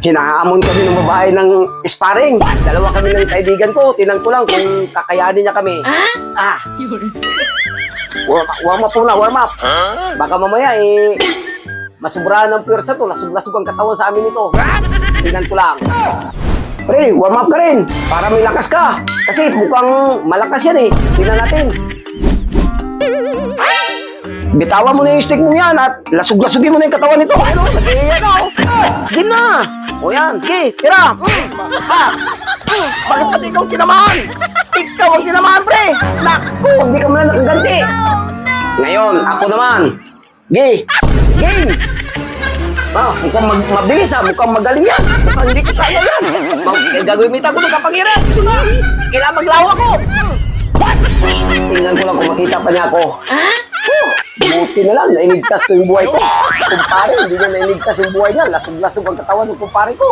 hinahamon kami ng babae ng sparring. Dalawa kami ng kaibigan ko. Tinang ko lang kung kakayanin niya kami. Warm up muna, warm up. Baka mamaya masubrahan ng pwersa to. Lasog-lasog ang katawan sa amin nito. Tingnan ko lang. Pre, warm up ka rin. Para may lakas ka. Kasi mukhang malakas yan eh. Tingnan natin. Bitawan mo na yung stick mo yan at lasog-lasugin mo na yung katawan nito. Ano? Nag-iiyan ako. Game na. O yan. Sige, tira. Bakit pati ikaw tinamahan? Ikaw ang tinamahan, pre. Naku, hindi ka man nakaganti. Ngayon, ako naman. Game. Mukhang mabilis ha. Mukhang magaling yan. Mukhang hindi ko kaya yan. Gagawin ko ng kapangyarihan. Kailangan maglawa ko. Tingnan ko lang kung makita pa niya ako. Buti na lang, nailigtas ko yung buhay ko. Kumpare, hindi niya nailigtas yung buhay niya. Lasog-lasog ang katawan ng kumpare ko.